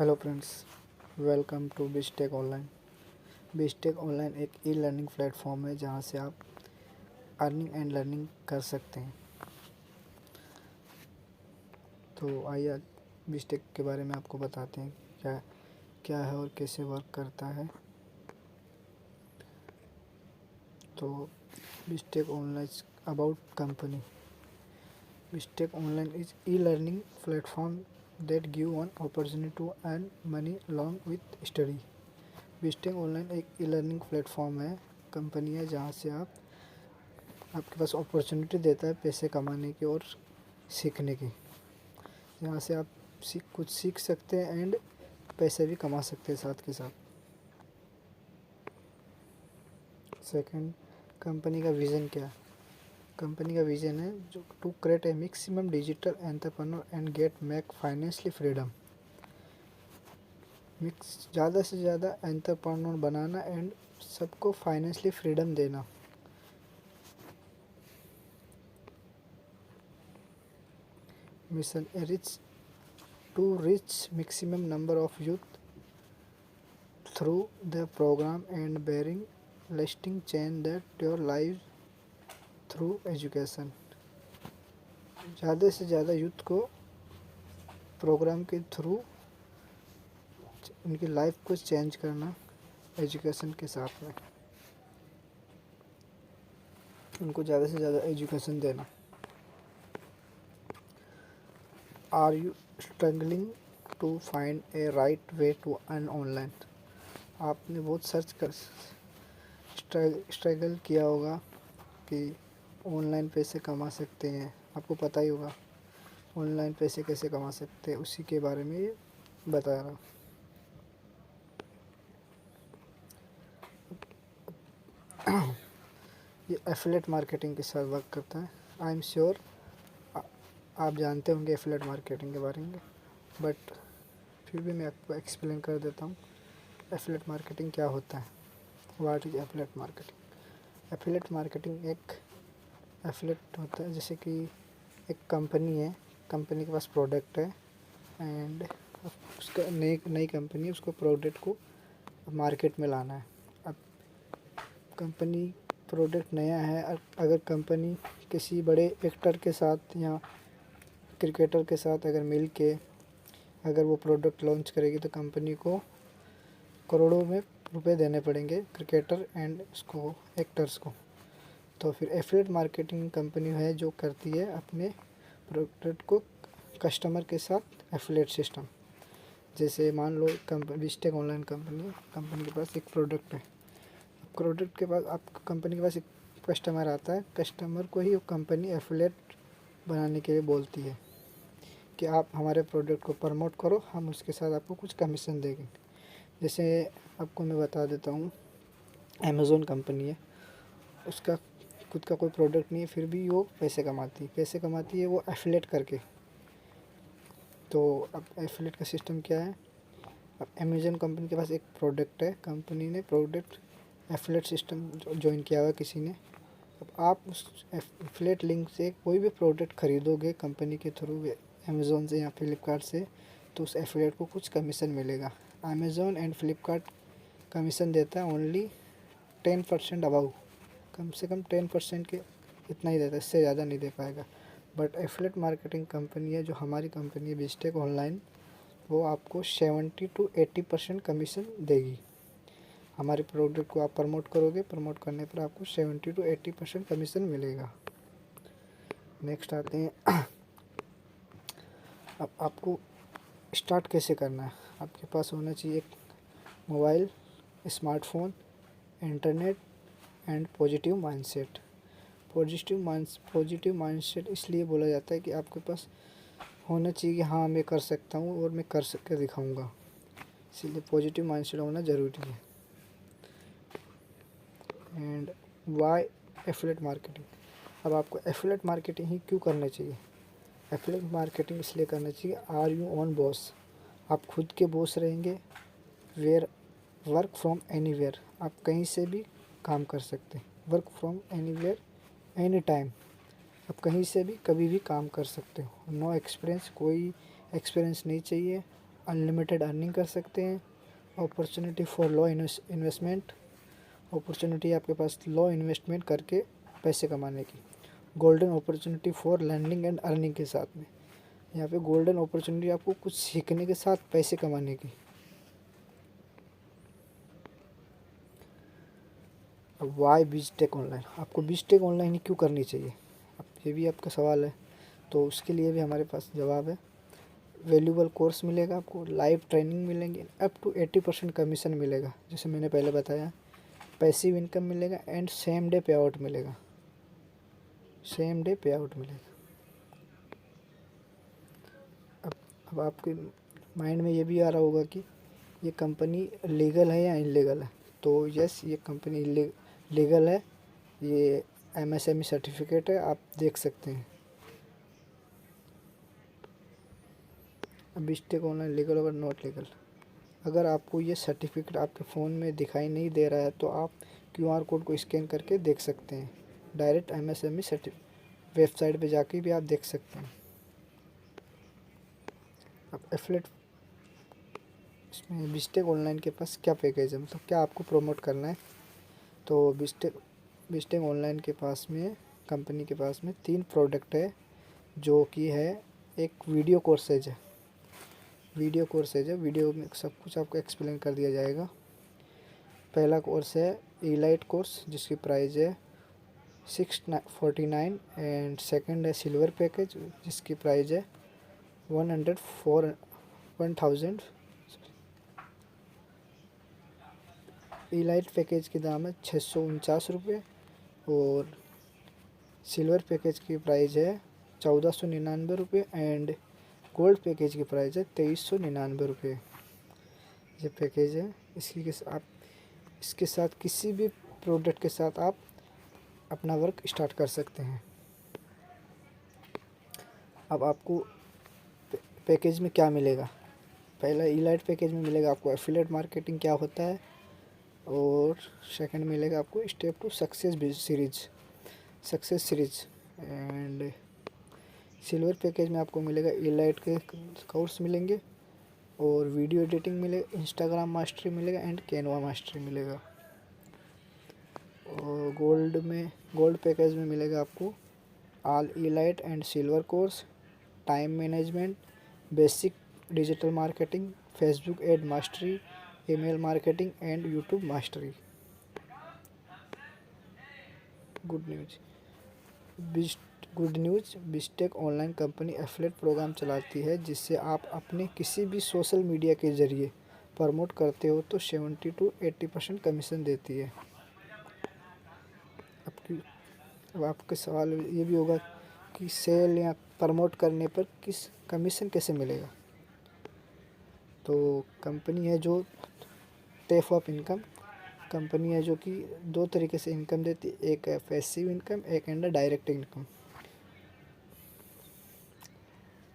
Hello friends, welcome to Bistech online. Bistech online एक e learning platform है जहां से आप अर्निंग एंड लर्निंग कर सकते हैं। तो आइए आज बिस्टेक के बारे में आपको बताते हैं क्या क्या है और कैसे वर्क करता है। तो Bistech online about company. Bistech online is e learning platform that give one opportunity to earn money along with study. Bistech online एक ई लर्निंग प्लेटफॉर्म है, कंपनी है जहाँ से आपके पास अपॉर्चुनिटी देता है पैसे कमाने की और सीखने की। यहाँ से आप कुछ सीख सकते हैं एंड पैसे भी कमा सकते हैं साथ के साथ। सेकंड, कंपनी का विज़न क्या है। कंपनी का विज़न है जो to create a maximum digital entrepreneur and get make financially freedom. ज़्यादा से ज़्यादा एंटरप्रेन्योर बनाना एंड सबको फाइनेंशियली फ्रीडम देना। Mission to reach maximum number of youth through the program and bearing lasting change that your life through education। ज़्यादा से ज़्यादा youth को प्रोग्राम के थ्रू उनकी लाइफ को चेंज करना, एजुकेशन के साथ में उनको ज़्यादा से ज़्यादा एजुकेशन देना। Are you struggling to find a right way to earn online. आपने बहुत स्ट्रगल किया होगा कि ऑनलाइन पैसे कमा सकते हैं। आपको पता ही होगा ऑनलाइन पैसे कैसे कमा सकते हैं, उसी के बारे में ये बता रहा हूँ। ये एफिलिएट मार्केटिंग के साथ वर्क करता है। आई एम श्योर आप जानते होंगे एफिलिएट मार्केटिंग के बारे में, बट फिर भी मैं आपको एक्सप्लेन कर देता हूँ एफिलिएट मार्केटिंग क्या होता है। What is affiliate marketing. Affiliate marketing एक एफिलिएट होता है जैसे कि एक कंपनी है, कंपनी के पास प्रोडक्ट है एंड उसका नई कंपनी है, उसको प्रोडक्ट को मार्केट में लाना है। अब कंपनी प्रोडक्ट नया है, अगर कंपनी किसी बड़े एक्टर के साथ या क्रिकेटर के साथ अगर मिल के अगर वो प्रोडक्ट लॉन्च करेगी तो कंपनी को करोड़ों में रुपए देने पड़ेंगे क्रिकेटर एंड उसको एक्टर्स को। तो फिर एफिलिएट मार्केटिंग कंपनी है जो करती है अपने प्रोडक्ट को कस्टमर के साथ एफिलिएट सिस्टम। जैसे मान लो बिस्टेक ऑनलाइन कंपनी के पास एक प्रोडक्ट है। प्रोडक्ट के पास आप कंपनी के पास एक कस्टमर आता है, कस्टमर को ही कंपनी एफिलिएट बनाने के लिए बोलती है कि आप हमारे प्रोडक्ट को प्रमोट करो, हम उसके साथ आपको कुछ कमीशन देंगे। जैसे आपको मैं बता देता हूँ, अमेज़ॉन कंपनी है, उसका खुद का कोई प्रोडक्ट नहीं है, फिर भी वो पैसे कमाती है वो एफिलिएट करके। तो अब एफिलिएट का सिस्टम क्या है। अब अमेज़न कंपनी के पास एक प्रोडक्ट है, कंपनी ने प्रोडक्ट एफिलिएट सिस्टम ज्वाइन किया हुआ किसी ने। अब आप उस एफिलिएट लिंक से कोई भी प्रोडक्ट खरीदोगे कंपनी के थ्रू अमेज़ॉन से या फ्लिपकार्ट से, तो उस एफिलिएट को कुछ कमीशन मिलेगा। अमेज़ॉन एंड फ्लिपकार्ट कमीशन देता है ओनली 10% अबाउ, कम से कम 10% के इतना ही देता है, इससे ज़्यादा नहीं दे पाएगा। बट एफिलिएट मार्केटिंग कंपनी है जो हमारी कंपनी है बिस्टेक ऑनलाइन, वो आपको 70 to 80% कमीशन देगी। हमारे प्रोडक्ट को आप प्रमोट करोगे, प्रमोट करने पर आपको 70 to 80% कमीशन मिलेगा। नेक्स्ट आते हैं, अब आपको स्टार्ट कैसे करना है। आपके पास होना चाहिए एक mobile, smartphone, internet and positive mindset. Positive mindset इसलिए बोला जाता है कि आपके पास होना चाहिए कि हाँ मैं कर सकता हूँ और मैं कर के दिखाऊंगा, इसलिए पॉजिटिव माइंडसेट होना ज़रूरी है। And why affiliate marketing. अब आपको एफिलिएट मार्केटिंग ही क्यों करना चाहिए। एफिलिएट मार्केटिंग इसलिए करना चाहिए, आर यू ओन बॉस, आप खुद के बॉस रहेंगे। वेयर वर्क फ्रॉम एनीवेयर, आप कहीं से भी काम कर सकते हैं। Work from anywhere any time, आप कहीं से भी कभी भी काम कर सकते हो। नो एक्सपीरियंस, कोई एक्सपीरियंस नहीं चाहिए। अनलिमिटेड अर्निंग कर सकते हैं। Opportunity for low investment, opportunity आपके पास लो इन्वेस्टमेंट करके पैसे कमाने की। Golden opportunity for learning and earning के साथ में यहाँ पे गोल्डन अपॉर्चुनिटी आपको कुछ सीखने के साथ पैसे कमाने की। अब वाई बीजटेक ऑनलाइन, आपको बीजटेक ऑनलाइन ही क्यों करनी चाहिए, अब ये भी आपका सवाल है, तो उसके लिए भी हमारे पास जवाब है। वैल्यूबल कोर्स मिलेगा आपको, लाइव ट्रेनिंग मिलेंगे, अप टू 80% कमीशन मिलेगा जैसे मैंने पहले बताया, पैसिव इनकम मिलेगा एंड सेम डे पे आउट मिलेगा, सेम डे पे आउट मिलेगा। अब आपके माइंड में ये भी आ रहा होगा कि ये कंपनी लीगल है या इलीगल है, तो यस ये कंपनी लीगल है, ये एमएसएमई सर्टिफिकेट है, आप देख सकते हैं। अब बीजटेक ऑनलाइन लीगल और नॉट लीगल, अगर आपको ये सर्टिफिकेट आपके फ़ोन में दिखाई नहीं दे रहा है तो आप क्यूआर कोड को स्कैन करके देख सकते हैं, डायरेक्ट एमएसएमई वेबसाइट पे जाके भी आप देख सकते हैं। अब एफिलिएट, इसमें बीजटेक ऑनलाइन के पास क्या पैकेज है, मतलब क्या आपको प्रमोट करना है, तो बीजटेक ऑनलाइन के पास में, कंपनी के पास में 3 प्रोडक्ट है, जो कि है एक वीडियो कोर्सेज है, वीडियो में सब कुछ आपको एक्सप्लेन कर दिया जाएगा। पहला कोर्स है इलाइट कोर्स जिसकी प्राइस है 649 एंड सेकंड है सिल्वर पैकेज जिसकी प्राइस है 1000। इलाइट पैकेज की दाम है 649 रुपये और सिल्वर पैकेज की प्राइस है 1499 रुपये एंड गोल्ड पैकेज की प्राइस है 2399 रुपये। ये पैकेज है, इसके साथ किसी भी प्रोडक्ट के साथ आप अपना वर्क स्टार्ट कर सकते हैं। अब आपको पैकेज में क्या मिलेगा, पहला इलाइट पैकेज में मिलेगा आपको एफिलिएट मार्केटिंग क्या होता है, और सेकंड मिलेगा आपको step to success series and silver package में आपको मिलेगा इलाइट के कोर्स मिलेंगे और वीडियो एडिटिंग मिलेगा, इंस्टाग्राम मास्टरी मिलेगा एंड कैनवा मास्टरी मिलेगा। और गोल्ड पैकेज में मिलेगा आपको all elite and silver course, time management, basic digital marketing, Facebook ad mastery, email marketing and YouTube mastery. Good news, Biztech online company affiliate program चलाती है जिससे आप अपने किसी भी सोशल मीडिया के ज़रिए प्रमोट करते हो तो 70 to 80% कमीशन देती है। अब आपका सवाल ये भी होगा कि सेल या प्रमोट करने पर किस कमीशन कैसे मिलेगा, तो कंपनी है जो टेफ ऑफ इनकम कंपनी है जो कि 2 तरीके से इनकम देती है, एक है पैसिव इनकम, एक है डायरेक्ट इनकम।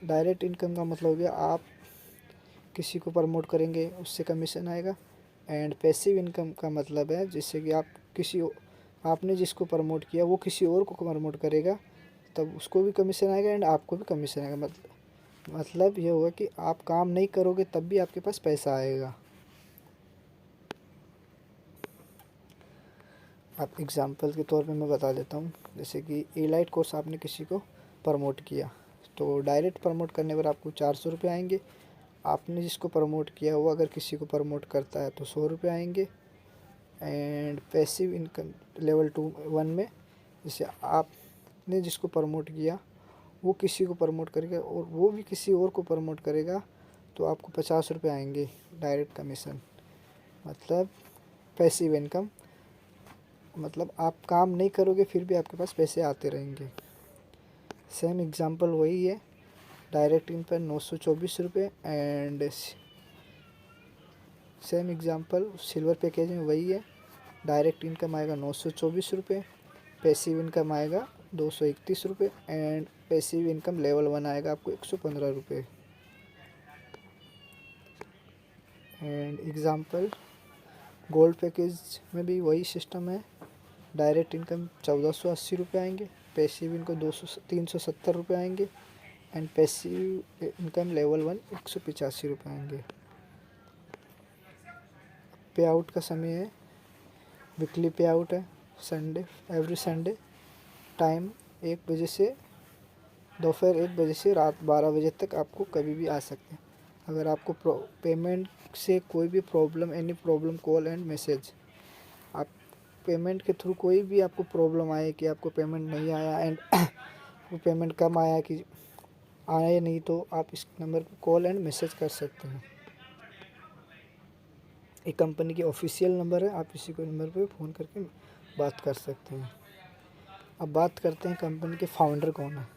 डायरेक्ट इनकम का मतलब हो गया आप किसी को प्रमोट करेंगे उससे कमीशन आएगा, एंड पैसिव इनकम का मतलब है जिससे कि आपने जिसको प्रमोट किया वो किसी और को प्रमोट करेगा तब उसको भी कमीशन आएगा एंड आपको भी कमीशन आएगा। मतलब ये होगा कि आप काम नहीं करोगे तब भी आपके पास पैसा आएगा। आप एग्जांपल के तौर पे मैं बता देता हूँ, जैसे कि इलाइट कोर्स आपने किसी को प्रमोट किया तो डायरेक्ट प्रमोट करने पर आपको 400 रुपये आएंगे, आपने जिसको प्रमोट किया वो अगर किसी को प्रमोट करता है तो 100 रुपये आएंगे। एंड पैसिव इनकम लेवल 1 में जैसे आपने जिसको प्रमोट किया वो किसी को प्रमोट करेगा और वो भी किसी और को प्रमोट करेगा तो आपको 50 रुपये आएंगे डायरेक्ट कमीशन। मतलब पैसिव इनकम मतलब आप काम नहीं करोगे फिर भी आपके पास पैसे आते रहेंगे। सेम एग्जांपल वही है, डायरेक्ट इनकम 924 रुपये and same example silver package में वही है, डायरेक्ट इनकम आएगा 924 रुपये, पैसिव इनकम आएगा 231 रुपये एंड पैसिव इनकम लेवल 1 आएगा आपको 115 रुपये। एंड एग्जांपल गोल्ड पैकेज में भी वही सिस्टम है, डायरेक्ट इनकम 1480 रुपये आएंगे, पैसिव इनकम 370 रुपये आएंगे एंड पैसिव इनकम लेवल 1 185 रुपये आएंगे। पे आउट का समय है, वीकली पे आउट है, संडे, एवरी संडे। टाइम 1 बजे से दोपहर 1 बजे से रात 12 बजे तक आपको कभी भी आ सकते हैं। अगर आपको पेमेंट से कोई भी problem, any problem, call and message, आप पेमेंट के थ्रू कोई भी आपको प्रॉब्लम आए कि आपको पेमेंट नहीं आया एंड वो पेमेंट कम आया कि आया नहीं, तो आप इस नंबर पर कॉल एंड मैसेज कर सकते हैं। ये कंपनी की ऑफिशियल नंबर है, आप इसी को नंबर पे फ़ोन करके बात कर सकते हैं। अब बात करते हैं कंपनी के फाउंडर कौन है।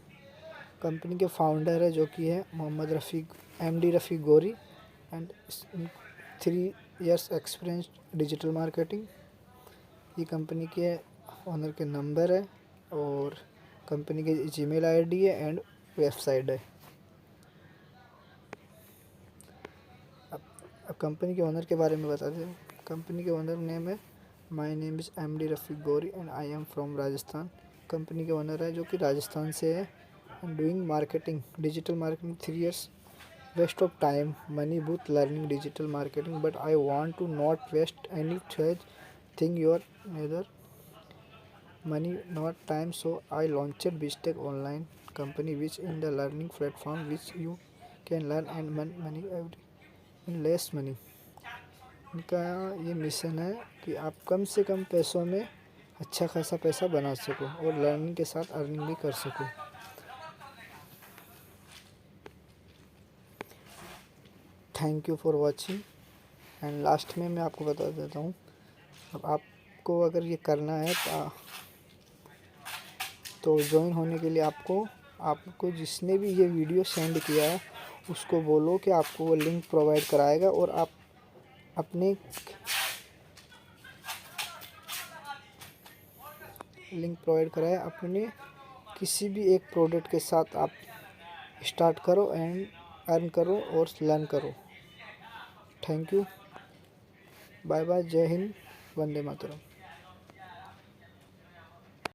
कंपनी के फाउंडर है जो कि है मोहम्मद रफ़ीक, एमडी रफ़ीक गोरी, and 3 years experience digital marketing. ये कंपनी के ओनर के नंबर है और कंपनी के जीमेल आईडी है एंड वेबसाइट है। अब कंपनी के ओनर के बारे में बता दें। कंपनी के ओनर नेम है, माय नेम इज़ एमडी रफ़ीक गोरी and I am from Rajasthan. Company के ओनर है जो कि राजस्थान से है। Doing marketing, digital marketing 3 years, waste of time, money both learning digital marketing, but I want to not waste any such thing, your neither money not time, so I launched BizTech online company which in the learning platform which you can learn and money every in less money। इनका ये mission है कि आप कम से कम पैसों में अच्छा खासा पैसा बना सको और लर्निंग के साथ अर्निंग भी कर सको। Thank you for watching. And last में मैं आपको बता देता हूँ, अब आपको अगर ये करना है तो ज्वाइन होने के लिए आपको जिसने भी ये वीडियो सेंड किया है उसको बोलो कि आपको वो लिंक प्रोवाइड कराएगा और आप अपने लिंक प्रोवाइड कराए अपने किसी भी एक प्रोडक्ट के साथ आप स्टार्ट करो एंड अर्न करो और लर्न करो। थैंक यू, बाय बाय, जय हिंद, वंदे मातरम।